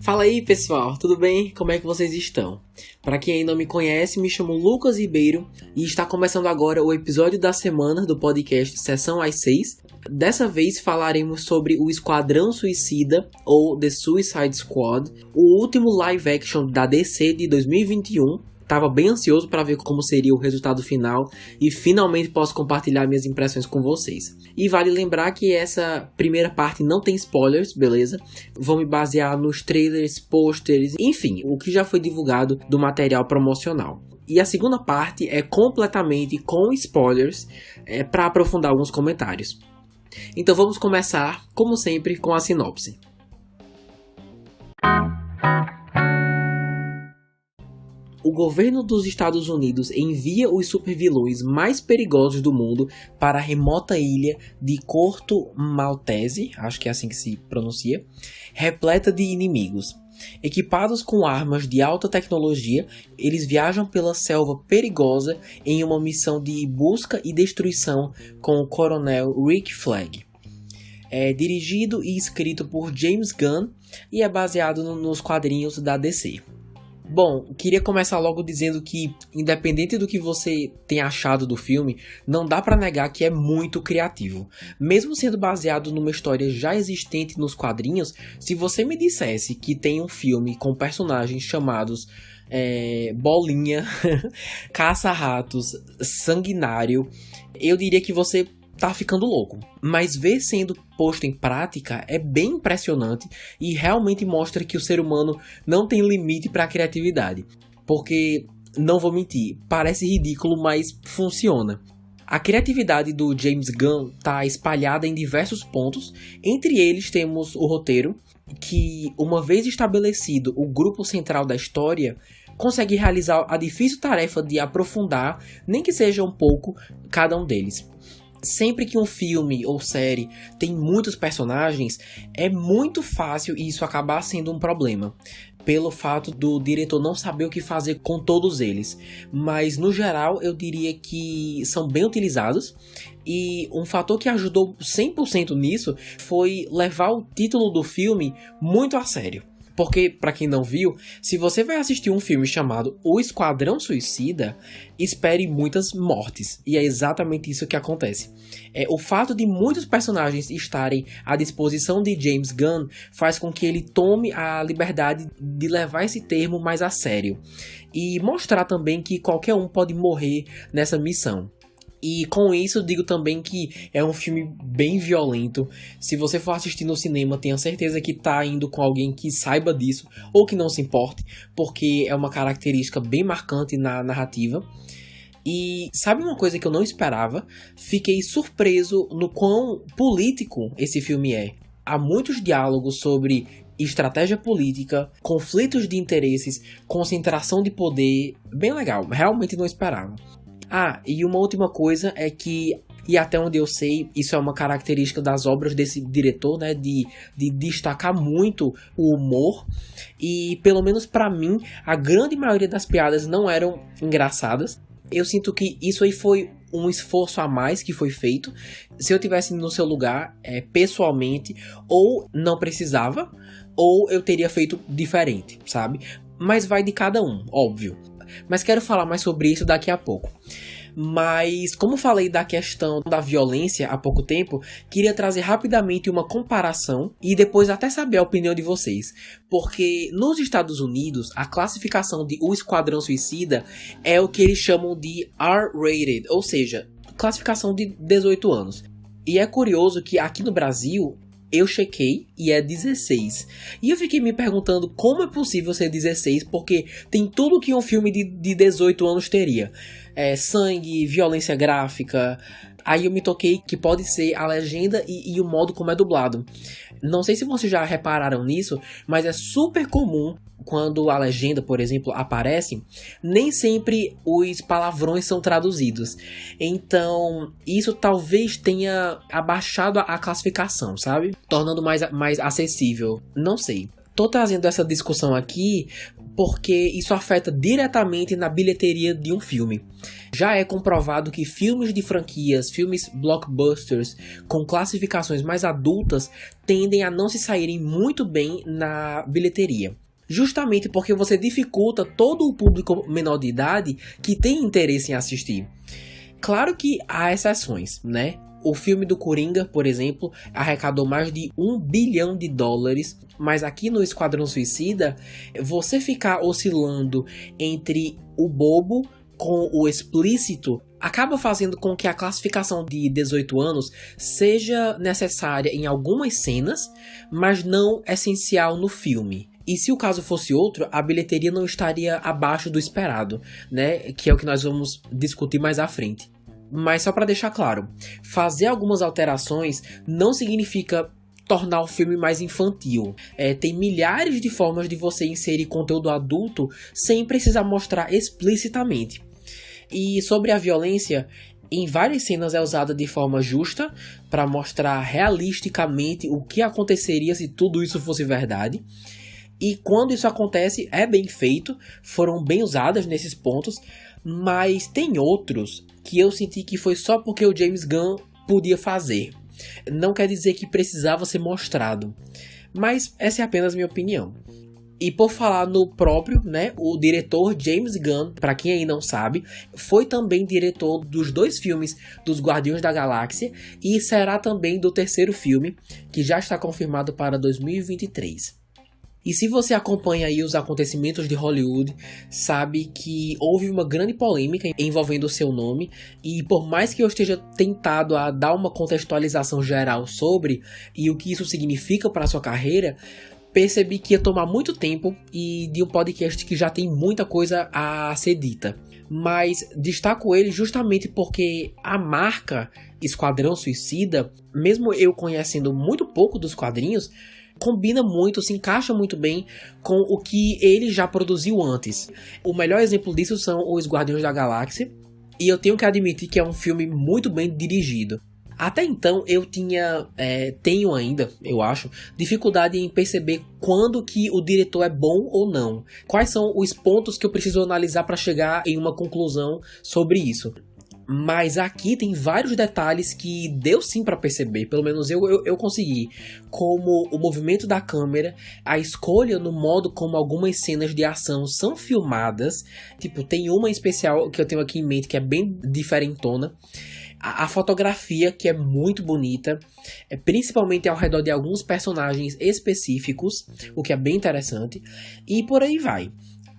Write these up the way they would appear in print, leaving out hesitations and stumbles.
Fala aí pessoal, tudo bem? Como é que vocês estão? Para quem ainda não me conhece, me chamo Lucas Ribeiro e está começando agora o episódio da semana do podcast Sessão às 6. Dessa vez falaremos sobre o Esquadrão Suicida, ou The Suicide Squad, o último live action da DC de 2021. Tava bem ansioso para ver como seria o resultado final e finalmente posso compartilhar minhas impressões com vocês. E vale lembrar que essa primeira parte não tem spoilers, beleza? Vou me basear nos trailers, posters, enfim, o que já foi divulgado do material promocional. E a segunda parte é completamente com spoilers, para aprofundar alguns comentários. Então vamos começar, como sempre, com a sinopse. O governo dos Estados Unidos envia os supervilões mais perigosos do mundo para a remota ilha de Corto Maltese, acho que é assim que se pronuncia, repleta de inimigos. Equipados com armas de alta tecnologia, eles viajam pela selva perigosa em uma missão de busca e destruição com o coronel Rick Flag. É dirigido e escrito por James Gunn e é baseado nos quadrinhos da DC. Bom, queria começar logo dizendo que, independente do que você tenha achado do filme, não dá pra negar que é muito criativo. Mesmo sendo baseado numa história já existente nos quadrinhos, se você me dissesse que tem um filme com personagens chamados Bolinha, Caça-Ratos, Sanguinário, eu diria que você tá ficando louco. Mas ver sendo posto em prática é bem impressionante e realmente mostra que o ser humano não tem limite para a criatividade. Porque, não vou mentir, parece ridículo, mas funciona. A criatividade do James Gunn tá espalhada em diversos pontos. Entre eles temos o roteiro, que, uma vez estabelecido o grupo central da história, consegue realizar a difícil tarefa de aprofundar, nem que seja um pouco, cada um deles. Sempre que um filme ou série tem muitos personagens, é muito fácil isso acabar sendo um problema, pelo fato do diretor não saber o que fazer com todos eles. Mas no geral eu diria que são bem utilizados, e um fator que ajudou 100% nisso foi levar o título do filme muito a sério. Porque, pra quem não viu, se você vai assistir um filme chamado O Esquadrão Suicida, espere muitas mortes. E é exatamente isso que acontece. O fato de muitos personagens estarem à disposição de James Gunn faz com que ele tome a liberdade de levar esse termo mais a sério. E mostrar também que qualquer um pode morrer nessa missão. E com isso digo também que é um filme bem violento. Se você for assistir no cinema, tenha certeza que tá indo com alguém que saiba disso ou que não se importe, porque é uma característica bem marcante na narrativa. E sabe uma coisa que eu não esperava? Fiquei surpreso no quão político esse filme é. Há muitos diálogos sobre estratégia política, conflitos de interesses, concentração de poder. Bem legal, realmente não esperava. Ah, e uma última coisa é que, e até onde eu sei, isso é uma característica das obras desse diretor, né, de destacar muito o humor, e pelo menos pra mim, a grande maioria das piadas não eram engraçadas. Eu sinto que isso aí foi um esforço a mais que foi feito. Se eu tivesse no seu lugar, pessoalmente, ou não precisava, ou eu teria feito diferente, sabe? Mas vai de cada um, óbvio. Mas quero falar mais sobre isso daqui a pouco. Mas, como falei da questão da violência há pouco tempo, queria trazer rapidamente uma comparação e depois até saber a opinião de vocês. Porque nos Estados Unidos, a classificação de O Esquadrão Suicida é o que eles chamam de R-rated, ou seja, classificação de 18 anos. E é curioso que aqui no Brasil eu chequei e é 16. E eu fiquei me perguntando como é possível ser 16, porque tem tudo que um filme de 18 anos teria. Sangue, violência gráfica. Aí eu me toquei que pode ser a legenda e o modo como é dublado. Não sei se vocês já repararam nisso, mas é super comum quando a legenda, por exemplo, aparece, nem sempre os palavrões são traduzidos. Então, isso talvez tenha abaixado a classificação, sabe? Tornando mais acessível. Não sei. Tô trazendo essa discussão aqui porque isso afeta diretamente na bilheteria de um filme. Já é comprovado que filmes de franquias, filmes blockbusters com classificações mais adultas tendem a não se saírem muito bem na bilheteria. Justamente porque você dificulta todo o público menor de idade que tem interesse em assistir. Claro que há exceções, né? O filme do Coringa, por exemplo, arrecadou mais de $1 bilhão, mas aqui no Esquadrão Suicida, você ficar oscilando entre o bobo com o explícito acaba fazendo com que a classificação de 18 anos seja necessária em algumas cenas, mas não essencial no filme. E se o caso fosse outro, a bilheteria não estaria abaixo do esperado, né? Que é o que nós vamos discutir mais à frente. Mas só para deixar claro, fazer algumas alterações não significa tornar o filme mais infantil. Tem milhares de formas de você inserir conteúdo adulto sem precisar mostrar explicitamente. E sobre a violência, em várias cenas é usada de forma justa para mostrar realisticamente o que aconteceria se tudo isso fosse verdade. E quando isso acontece, é bem feito, foram bem usadas nesses pontos, mas tem outros que eu senti que foi só porque o James Gunn podia fazer. Não quer dizer que precisava ser mostrado, mas essa é apenas minha opinião. E por falar no próprio, né, o diretor James Gunn, para quem aí não sabe, foi também diretor dos 2 filmes dos Guardiões da Galáxia e será também do terceiro filme, que já está confirmado para 2023. E se você acompanha aí os acontecimentos de Hollywood, sabe que houve uma grande polêmica envolvendo o seu nome, e por mais que eu esteja tentado a dar uma contextualização geral sobre e o que isso significa para a sua carreira, percebi que ia tomar muito tempo e de um podcast que já tem muita coisa a ser dita. Mas destaco ele justamente porque a marca Esquadrão Suicida, mesmo eu conhecendo muito pouco dos quadrinhos, combina muito, se encaixa muito bem com o que ele já produziu antes. O melhor exemplo disso são os Guardiões da Galáxia, e eu tenho que admitir que é um filme muito bem dirigido. Até então eu tenho ainda, eu acho, dificuldade em perceber quando que o diretor é bom ou não. Quais são os pontos que eu preciso analisar para chegar em uma conclusão sobre isso. Mas aqui tem vários detalhes que deu sim para perceber, pelo menos eu consegui, como o movimento da câmera, a escolha no modo como algumas cenas de ação são filmadas, tipo, tem uma em especial que eu tenho aqui em mente que é bem diferentona, a fotografia que é muito bonita, principalmente ao redor de alguns personagens específicos, o que é bem interessante, e por aí vai.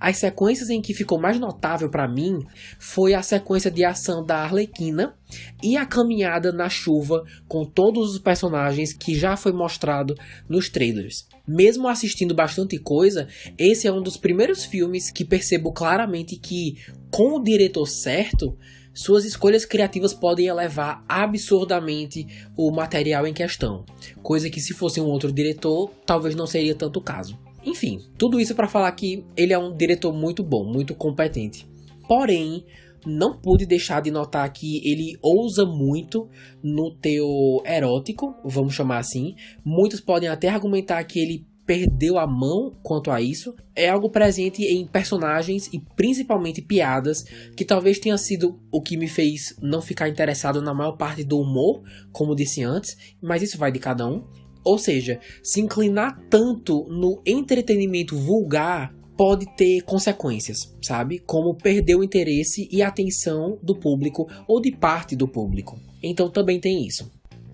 As sequências em que ficou mais notável para mim foi a sequência de ação da Arlequina e a caminhada na chuva com todos os personagens que já foi mostrado nos trailers. Mesmo assistindo bastante coisa, esse é um dos primeiros filmes que percebo claramente que, com o diretor certo, suas escolhas criativas podem elevar absurdamente o material em questão. Coisa que, se fosse um outro diretor, talvez não seria tanto o caso. Enfim, tudo isso para falar que ele é um diretor muito bom, muito competente. Porém, não pude deixar de notar que ele ousa muito no teor erótico, vamos chamar assim. Muitos podem até argumentar que ele perdeu a mão quanto a isso. É algo presente em personagens e principalmente piadas, que talvez tenha sido o que me fez não ficar interessado na maior parte do humor, como disse antes, mas isso vai de cada um. Ou seja, se inclinar tanto no entretenimento vulgar pode ter consequências, sabe? Como perder o interesse e a atenção do público ou de parte do público. Então também tem isso.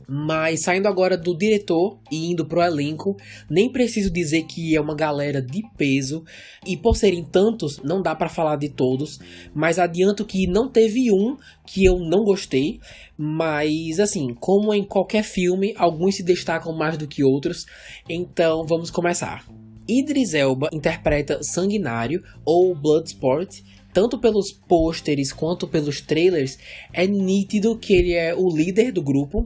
Mas saindo agora do diretor e indo pro elenco, nem preciso dizer que é uma galera de peso, e por serem tantos, não dá pra falar de todos, mas adianto que não teve um que eu não gostei, mas assim, como em qualquer filme, alguns se destacam mais do que outros, então vamos começar. Idris Elba interpreta Sanguinário, ou Bloodsport. Tanto pelos pôsteres quanto pelos trailers, é nítido que ele é o líder do grupo.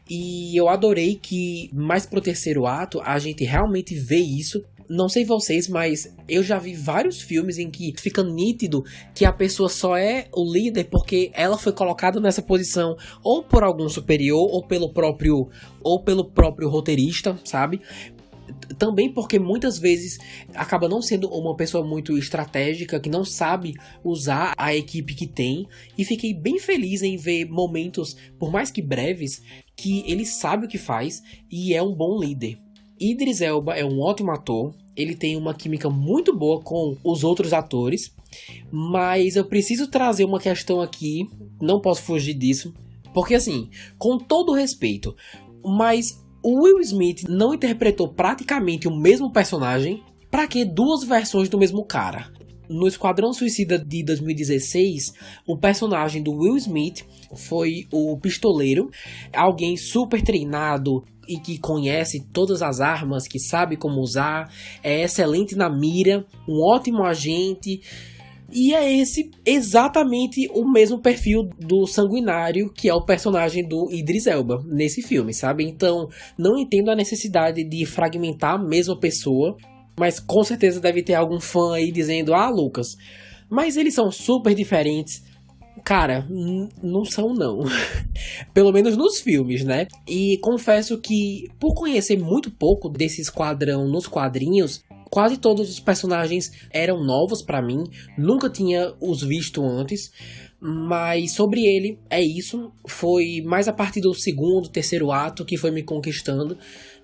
E eu adorei que, mais pro terceiro ato, a gente realmente vê isso. Não sei vocês, mas eu já vi vários filmes em que fica nítido que a pessoa só é o líder porque ela foi colocada nessa posição ou por algum superior ou pelo próprio roteirista, sabe? Também porque muitas vezes acaba não sendo uma pessoa muito estratégica, que não sabe usar a equipe que tem. E fiquei bem feliz em ver momentos, por mais que breves, que ele sabe o que faz e é um bom líder. Idris Elba é um ótimo ator, ele tem uma química muito boa com os outros atores, mas eu preciso trazer uma questão aqui, não posso fugir disso, porque assim, com todo respeito, mas o Will Smith não interpretou praticamente o mesmo personagem? Pra que duas versões do mesmo cara? No Esquadrão Suicida de 2016, o personagem do Will Smith foi o pistoleiro, alguém super treinado e que conhece todas as armas, que sabe como usar, é excelente na mira, um ótimo agente. E é esse exatamente o mesmo perfil do Sanguinário, que é o personagem do Idris Elba nesse filme, sabe? Então, não entendo a necessidade de fragmentar a mesma pessoa, mas com certeza deve ter algum fã aí dizendo: ah, Lucas, mas eles são super diferentes. Cara, não são não. Pelo menos nos filmes, né? E confesso que, por conhecer muito pouco desse esquadrão nos quadrinhos, quase todos os personagens eram novos pra mim, nunca tinha os visto antes, mas sobre ele é isso, foi mais a partir do segundo, terceiro ato que foi me conquistando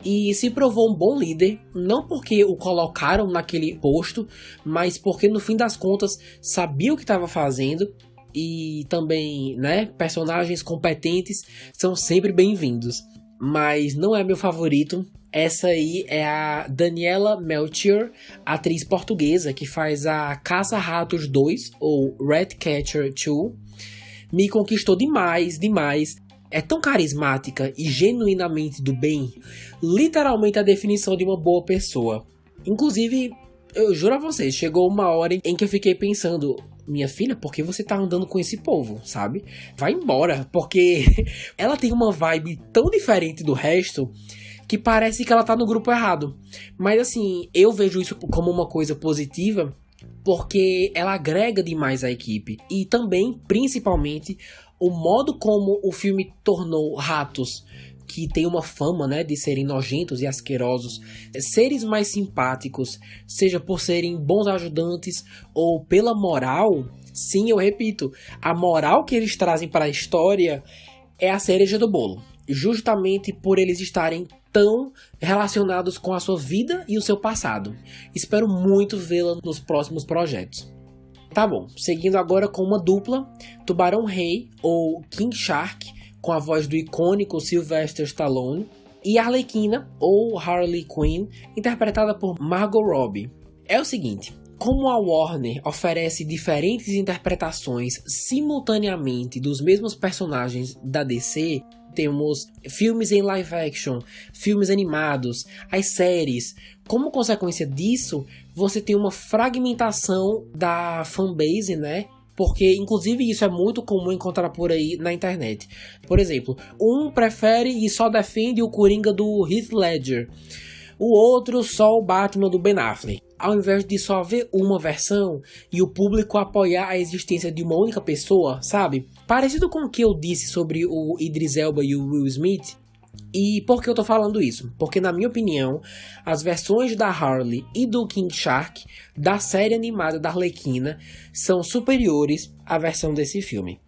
e se provou um bom líder, não porque o colocaram naquele posto, mas porque no fim das contas sabia o que estava fazendo. E também, né, personagens competentes são sempre bem-vindos. Mas não é meu favorito. Essa aí é a Daniela Melchior, atriz portuguesa, que faz a Caça-Ratos 2, ou Ratcatcher 2. Me conquistou demais, demais. É tão carismática e genuinamente do bem. Literalmente a definição de uma boa pessoa. Inclusive, eu juro a vocês, chegou uma hora em que eu fiquei pensando: minha filha, por que você tá andando com esse povo, sabe? Vai embora, porque ela tem uma vibe tão diferente do resto que parece que ela tá no grupo errado. Mas assim, eu vejo isso como uma coisa positiva, porque ela agrega demais à equipe. E também, principalmente, o modo como o filme tornou ratos, que tem uma fama, né, de serem nojentos e asquerosos, seres mais simpáticos, seja por serem bons ajudantes ou pela moral. Sim, eu repito, a moral que eles trazem para a história é a cereja do bolo, justamente por eles estarem tão relacionados com a sua vida e o seu passado. Espero muito vê-la nos próximos projetos. Tá bom, seguindo agora com uma dupla, Tubarão Rei ou King Shark, com a voz do icônico Sylvester Stallone, e Arlequina, ou Harley Quinn, interpretada por Margot Robbie. É o seguinte, como a Warner oferece diferentes interpretações simultaneamente dos mesmos personagens da DC, temos filmes em live action, filmes animados, as séries. Como consequência disso, você tem uma fragmentação da fanbase, né? Porque, inclusive, isso é muito comum encontrar por aí na internet. Por exemplo, um prefere e só defende o Coringa do Heath Ledger. O outro só o Batman do Ben Affleck. Ao invés de só ver uma versão e o público apoiar a existência de uma única pessoa, sabe? Parecido com o que eu disse sobre o Idris Elba e o Will Smith. E por que eu tô falando isso? Porque, na minha opinião, as versões da Harley e do King Shark da série animada da Arlequina são superiores à versão desse filme.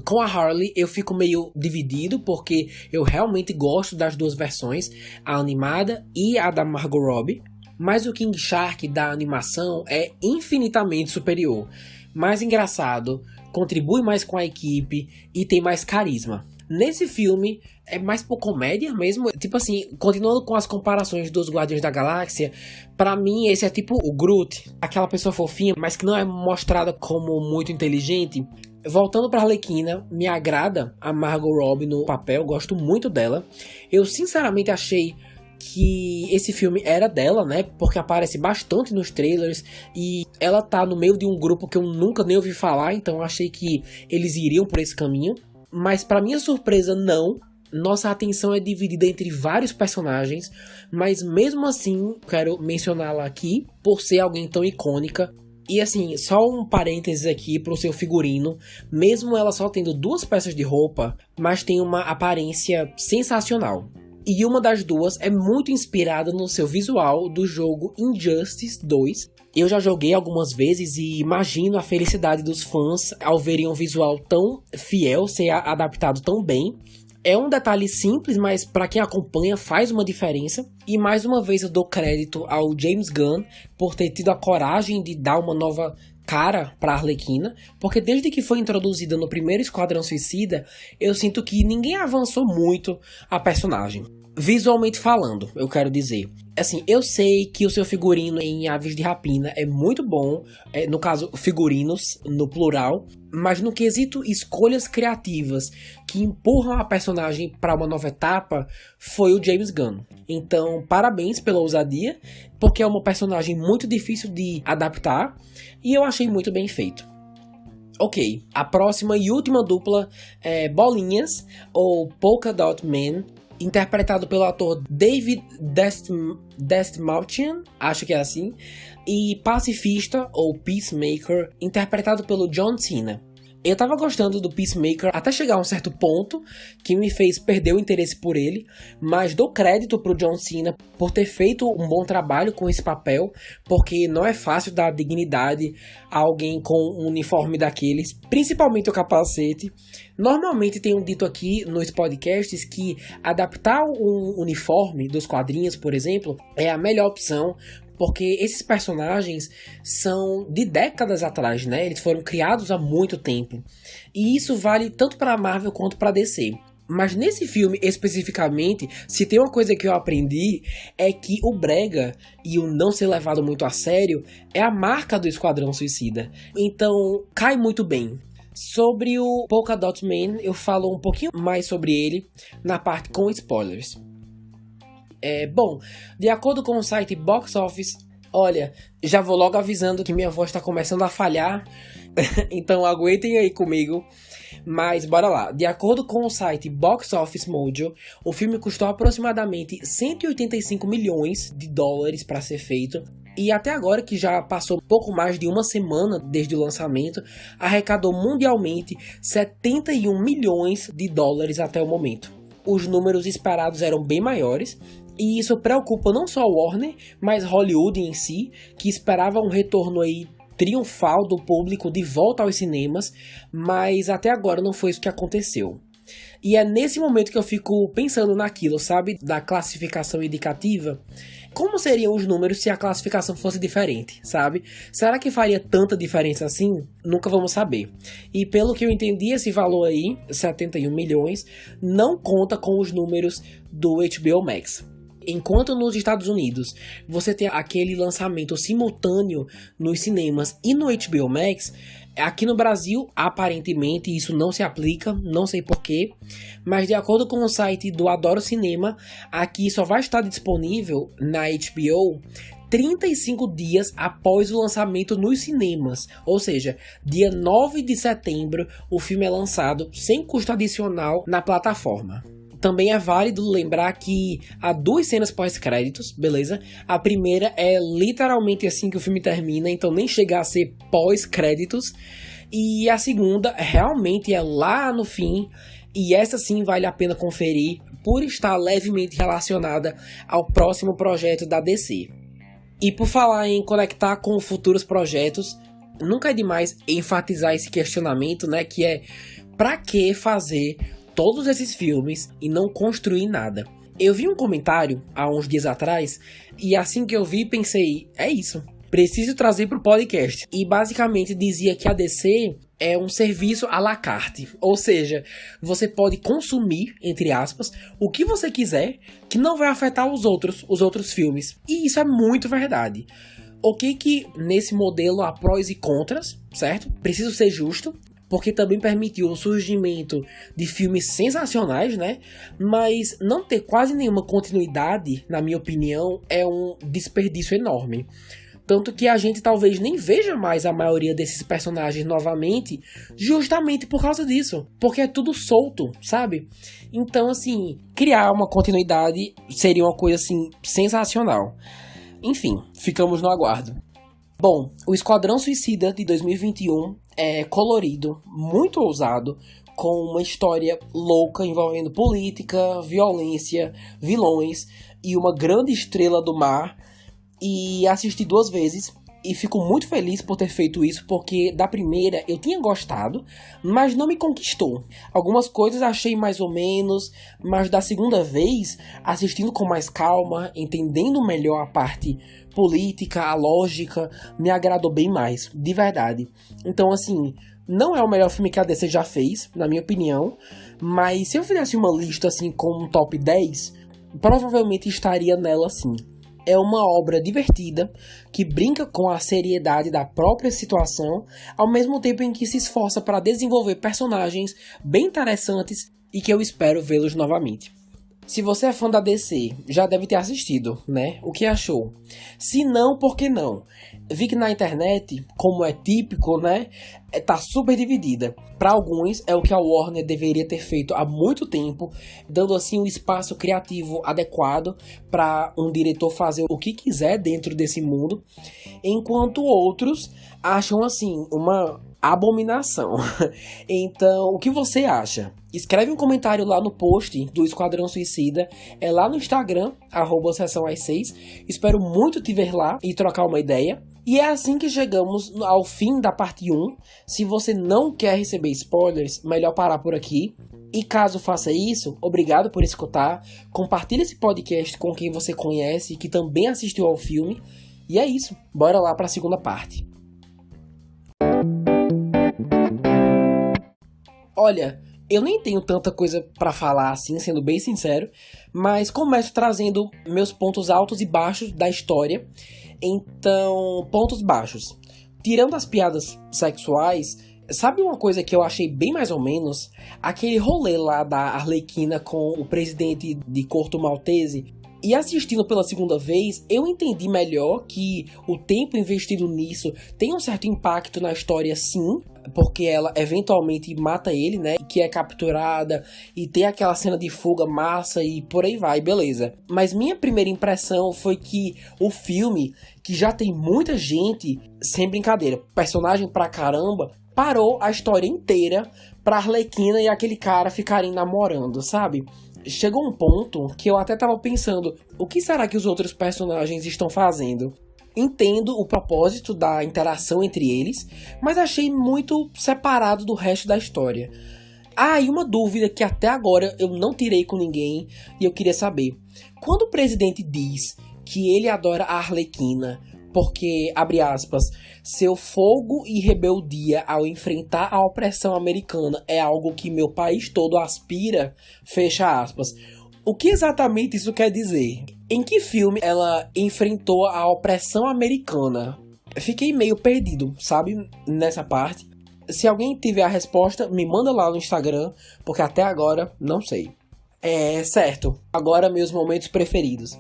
Com a Harley eu fico meio dividido, porque eu realmente gosto das duas versões, a animada e a da Margot Robbie, mas o King Shark da animação é infinitamente superior, mais engraçado, contribui mais com a equipe e tem mais carisma. Nesse filme, é mais por comédia mesmo. Tipo assim, continuando com as comparações dos Guardiões da Galáxia, pra mim esse é tipo o Groot, aquela pessoa fofinha, mas que não é mostrada como muito inteligente. Voltando pra Arlequina, me agrada a Margot Robbie no papel, gosto muito dela. Eu sinceramente achei que esse filme era dela, né? Porque aparece bastante nos trailers e ela tá no meio de um grupo que eu nunca nem ouvi falar, então achei que eles iriam por esse caminho. Mas para minha surpresa, não. Nossa atenção é dividida entre vários personagens, mas mesmo assim, quero mencioná-la aqui por ser alguém tão icônica. E assim, só um parênteses aqui pro seu figurino, mesmo ela só tendo 2 peças de roupa, mas tem uma aparência sensacional. E uma das duas é muito inspirada no seu visual do jogo Injustice 2. Eu já joguei algumas vezes e imagino a felicidade dos fãs ao verem um visual tão fiel, ser adaptado tão bem. É um detalhe simples, mas para quem acompanha faz uma diferença. E mais uma vez eu dou crédito ao James Gunn por ter tido a coragem de dar uma nova cara para Arlequina, porque desde que foi introduzida no primeiro Esquadrão Suicida, eu sinto que ninguém avançou muito a personagem. Visualmente falando, eu quero dizer. Assim, eu sei que o seu figurino em Aves de Rapina é muito bom, no caso, figurinos, no plural, mas no quesito escolhas criativas que empurram a personagem para uma nova etapa, foi o James Gunn. Então, parabéns pela ousadia, porque é uma personagem muito difícil de adaptar, e eu achei muito bem feito. Ok, a próxima e última dupla é Bolinhas, ou Polka Dot Man, interpretado pelo ator David Dastmalchian, acho que é assim, e Pacifista, ou Peacemaker, interpretado pelo John Cena. Eu tava gostando do Peacemaker até chegar a um certo ponto que me fez perder o interesse por ele, mas dou crédito pro John Cena por ter feito um bom trabalho com esse papel, porque não é fácil dar dignidade a alguém com um uniforme daqueles, principalmente o capacete. Normalmente tenho dito aqui nos podcasts que adaptar um uniforme dos quadrinhos, por exemplo, é a melhor opção, porque esses personagens são de décadas atrás, né? Eles foram criados há muito tempo. E isso vale tanto para a Marvel quanto para a DC. Mas nesse filme especificamente, se tem uma coisa que eu aprendi, é que o brega e o não ser levado muito a sério é a marca do Esquadrão Suicida. Então, cai muito bem. Sobre o Polka Dot Man, eu falo um pouquinho mais sobre ele na parte com spoilers. Bom, de acordo com o site Box Office, olha, já vou logo avisando que minha voz está começando a falhar, então aguentem aí comigo, mas bora lá. De acordo com o site Box Office Mojo, o filme custou aproximadamente 185 milhões de dólares para ser feito, e até agora, que já passou pouco mais de uma semana desde o lançamento, arrecadou mundialmente 71 milhões de dólares até o momento. Os números esperados eram bem maiores, e isso preocupa não só a Warner, mas Hollywood em si, que esperava um retorno aí triunfal do público de volta aos cinemas, mas até agora não foi isso que aconteceu. E é nesse momento que eu fico pensando naquilo, sabe, da classificação indicativa. Como seriam os números se a classificação fosse diferente, sabe? Será que faria tanta diferença assim? Nunca vamos saber. E pelo que eu entendi, esse valor aí, 71 milhões, não conta com os números do HBO Max. Enquanto nos Estados Unidos você tem aquele lançamento simultâneo nos cinemas e no HBO Max, aqui no Brasil, aparentemente, isso não se aplica, não sei porquê, mas de acordo com o site do Adoro Cinema, aqui só vai estar disponível na HBO 35 dias após o lançamento nos cinemas, ou seja, dia 9 de setembro o filme é lançado sem custo adicional na plataforma. Também é válido lembrar que há duas cenas pós-créditos, beleza? A primeira é literalmente assim que o filme termina, então nem chega a ser pós-créditos. E a segunda realmente é lá no fim, e essa sim vale a pena conferir por estar levemente relacionada ao próximo projeto da DC. E por falar em conectar com futuros projetos, nunca é demais enfatizar esse questionamento, né? Que é, pra que fazer todos esses filmes e não construir nada? Eu vi um comentário há uns dias atrás e assim que eu vi pensei, é isso, preciso trazer para o podcast. E basicamente dizia que a DC é um serviço à la carte, ou seja, você pode consumir, entre aspas, o que você quiser que não vai afetar os outros filmes. E isso é muito verdade. Ok que nesse modelo há prós e contras, certo? Preciso ser justo, porque também permitiu o surgimento de filmes sensacionais, né? Mas não ter quase nenhuma continuidade, na minha opinião, é um desperdício enorme. Tanto que a gente talvez nem veja mais a maioria desses personagens novamente, justamente por causa disso. Porque é tudo solto, sabe? Então, assim, criar uma continuidade seria uma coisa, assim, sensacional. Enfim, ficamos no aguardo. Bom, o Esquadrão Suicida de 2021 é colorido, muito ousado, com uma história louca envolvendo política, violência, vilões e uma grande estrela do mar. E assisti 2 vezes. E fico muito feliz por ter feito isso, porque da primeira eu tinha gostado, mas não me conquistou. Algumas coisas achei mais ou menos, mas da segunda vez, assistindo com mais calma, entendendo melhor a parte política, a lógica, me agradou bem mais, de verdade. Então, assim, não é o melhor filme que a DC já fez, na minha opinião, mas se eu fizesse uma lista assim com um top 10, provavelmente estaria nela sim. É uma obra divertida, que brinca com a seriedade da própria situação, ao mesmo tempo em que se esforça para desenvolver personagens bem interessantes e que eu espero vê-los novamente. Se você é fã da DC, já deve ter assistido, né? O que achou? Se não, por que não? Vi que na internet, como é típico, né? Tá super dividida. Para alguns, é o que a Warner deveria ter feito há muito tempo, dando assim um espaço criativo adequado para um diretor fazer o que quiser dentro desse mundo, enquanto outros acham assim uma abominação. Então, o que você acha? Escreve um comentário lá no post do Esquadrão Suicida, é lá no Instagram, @sessãoas6. Espero muito te ver lá e trocar uma ideia. E é assim que chegamos ao fim da parte 1. Se você não quer receber spoilers, melhor parar por aqui. E caso faça isso, obrigado por escutar. Compartilhe esse podcast com quem você conhece, que também assistiu ao filme. E é isso, bora lá para a segunda parte. Olha, eu nem tenho tanta coisa pra falar assim, sendo bem sincero, mas começo trazendo meus pontos altos e baixos da história. Então, pontos baixos. Tirando as piadas sexuais, sabe uma coisa que eu achei bem mais ou menos? Aquele rolê lá da Arlequina com o presidente de Corto Maltese. E assistindo pela segunda vez, eu entendi melhor que o tempo investido nisso tem um certo impacto na história, sim, porque ela eventualmente mata ele, né, que é capturada e tem aquela cena de fuga massa e por aí vai, beleza. Mas minha primeira impressão foi que o filme, que já tem muita gente, sem brincadeira, personagem pra caramba, parou a história inteira pra Arlequina e aquele cara ficarem namorando, sabe? Chegou um ponto que eu até tava pensando, o que será que os outros personagens estão fazendo? Entendo o propósito da interação entre eles, mas achei muito separado do resto da história. Ah, e uma dúvida que até agora eu não tirei com ninguém e eu queria saber. Quando o presidente diz que ele adora a Arlequina porque, abre aspas, seu fogo e rebeldia ao enfrentar a opressão americana é algo que meu país todo aspira, fecha aspas. O que exatamente isso quer dizer? Em que filme ela enfrentou a opressão americana? Fiquei meio perdido, sabe, nessa parte. Se alguém tiver a resposta, me manda lá no Instagram, porque até agora não sei. Certo. Agora meus momentos preferidos.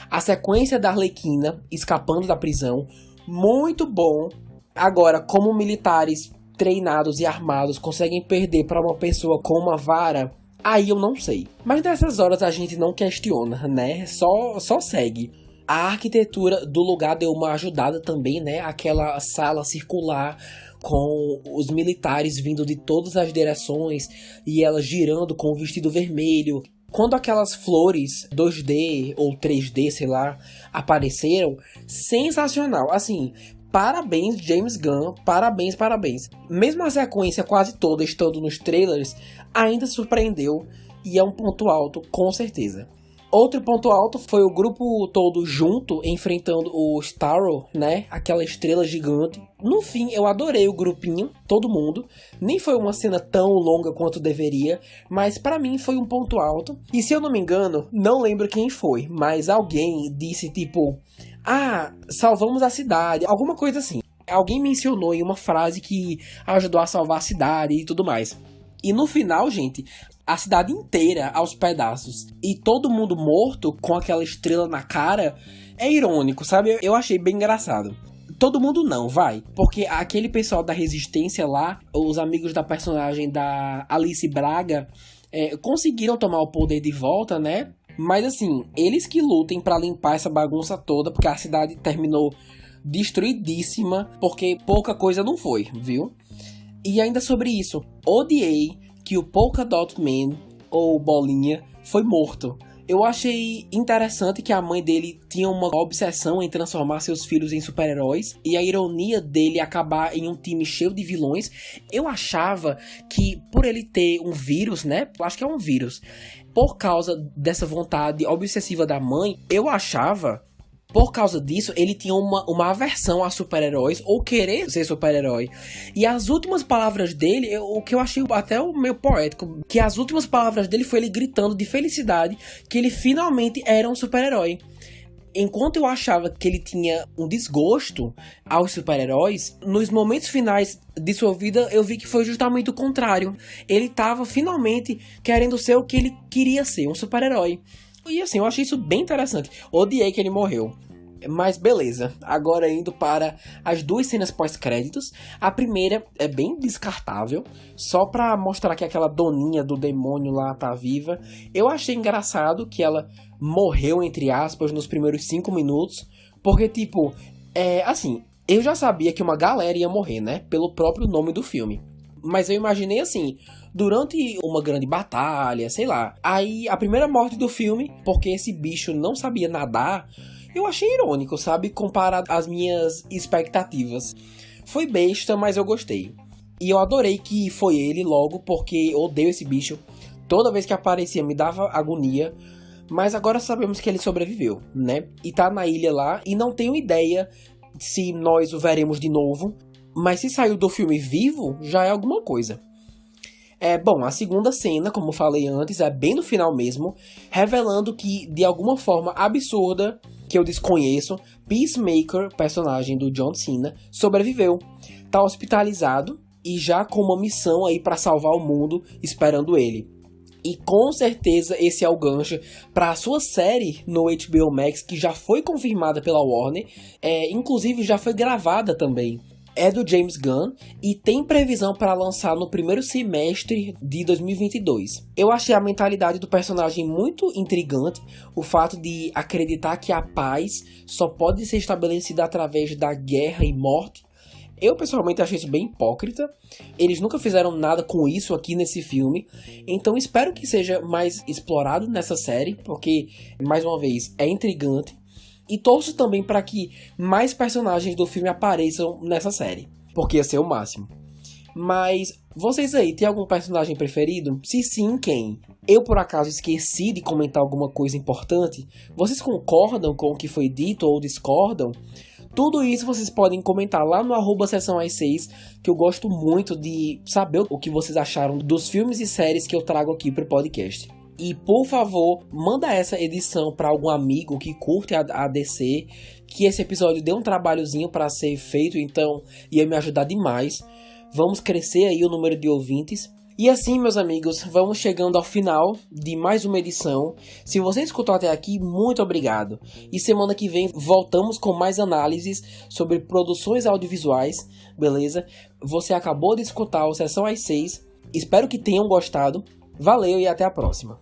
A sequência da Arlequina escapando da prisão, muito bom. Agora, como militares treinados e armados conseguem perder para uma pessoa com uma vara, aí eu não sei. Mas nessas horas a gente não questiona, né? Só segue. A arquitetura do lugar deu uma ajudada também, né? Aquela sala circular com os militares vindo de todas as direções e ela girando com o vestido vermelho. Quando aquelas flores 2D ou 3D, sei lá, apareceram, sensacional. Assim, parabéns James Gunn, parabéns. Mesmo a sequência quase toda estando nos trailers, ainda surpreendeu e é um ponto alto, com certeza. Outro ponto alto foi o grupo todo junto, enfrentando o Starro, né? Aquela estrela gigante. No fim, eu adorei o grupinho, todo mundo. Nem foi uma cena tão longa quanto deveria, mas pra mim foi um ponto alto. E se eu não me engano, não lembro quem foi, mas alguém disse tipo... Ah, salvamos a cidade, alguma coisa assim. Alguém mencionou em uma frase que ajudou a salvar a cidade e tudo mais. E no final, gente... A cidade inteira aos pedaços e todo mundo morto com aquela estrela na cara é irônico, sabe? Eu achei bem engraçado. Todo mundo não, vai. Porque aquele pessoal da Resistência lá, os amigos da personagem da Alice Braga, conseguiram tomar o poder de volta, né? Mas assim, eles que lutem pra limpar essa bagunça toda, porque a cidade terminou destruidíssima, porque pouca coisa não foi, viu? E ainda sobre isso, odiei que o Polka Dot Man, ou Bolinha, foi morto. Eu achei interessante que a mãe dele tinha uma obsessão em transformar seus filhos em super-heróis e a ironia dele acabar em um time cheio de vilões. Eu achava que por ele ter um vírus, né? Eu acho que é um vírus. Por causa dessa vontade obsessiva da mãe, eu achava... Por causa disso, ele tinha uma aversão a super-heróis, ou querer ser super-herói. E as últimas palavras dele, o que eu achei até o meio poético, que as últimas palavras dele foi ele gritando de felicidade que ele finalmente era um super-herói. Enquanto eu achava que ele tinha um desgosto aos super-heróis, nos momentos finais de sua vida eu vi que foi justamente o contrário. Ele estava finalmente querendo ser o que ele queria ser, um super-herói. E assim, eu achei isso bem interessante. Odiei que ele morreu. Mas beleza, agora indo para as duas cenas pós-créditos. A primeira é bem descartável, só pra mostrar que aquela doninha do demônio lá tá viva. Eu achei engraçado que ela morreu, entre aspas, nos primeiros 5 minutos. Porque, tipo, assim, eu já sabia que uma galera ia morrer, né? Pelo próprio nome do filme. Mas eu imaginei assim, durante uma grande batalha, sei lá. Aí a primeira morte do filme, porque esse bicho não sabia nadar, eu achei irônico, sabe? Comparado às minhas expectativas. Foi besta, mas eu gostei. E eu adorei que foi ele logo, porque eu odeio esse bicho. Toda vez que aparecia me dava agonia. Mas agora sabemos que ele sobreviveu, né? E tá na ilha lá, e não tenho ideia se nós o veremos de novo. Mas se saiu do filme vivo, já é alguma coisa. Bom, a segunda cena, como falei antes, é bem no final mesmo, revelando que, de alguma forma absurda, que eu desconheço, Peacemaker, personagem do John Cena, sobreviveu. Tá hospitalizado e já com uma missão aí pra salvar o mundo esperando ele. E com certeza esse é o gancho para a sua série no HBO Max, que já foi confirmada pela Warner, inclusive já foi gravada também. É do James Gunn e tem previsão para lançar no primeiro semestre de 2022. Eu achei a mentalidade do personagem muito intrigante, o fato de acreditar que a paz só pode ser estabelecida através da guerra e morte. Eu pessoalmente achei isso bem hipócrita. Eles nunca fizeram nada com isso aqui nesse filme, então espero que seja mais explorado nessa série, porque, mais uma vez, é intrigante. E torço também para que mais personagens do filme apareçam nessa série, porque ia ser o máximo. Mas vocês aí, tem algum personagem preferido? Se sim, quem? Eu por acaso esqueci de comentar alguma coisa importante? Vocês concordam com o que foi dito ou discordam? Tudo isso vocês podem comentar lá no @sessãoas6, que eu gosto muito de saber o que vocês acharam dos filmes e séries que eu trago aqui pro podcast. E, por favor, manda essa edição para algum amigo que curte a DC, que esse episódio deu um trabalhozinho para ser feito, então ia me ajudar demais. Vamos crescer aí o número de ouvintes. E assim, meus amigos, vamos chegando ao final de mais uma edição. Se você escutou até aqui, muito obrigado. E semana que vem voltamos com mais análises sobre produções audiovisuais, beleza? Você acabou de escutar o Sessão às 6. Espero que tenham gostado. Valeu e até a próxima.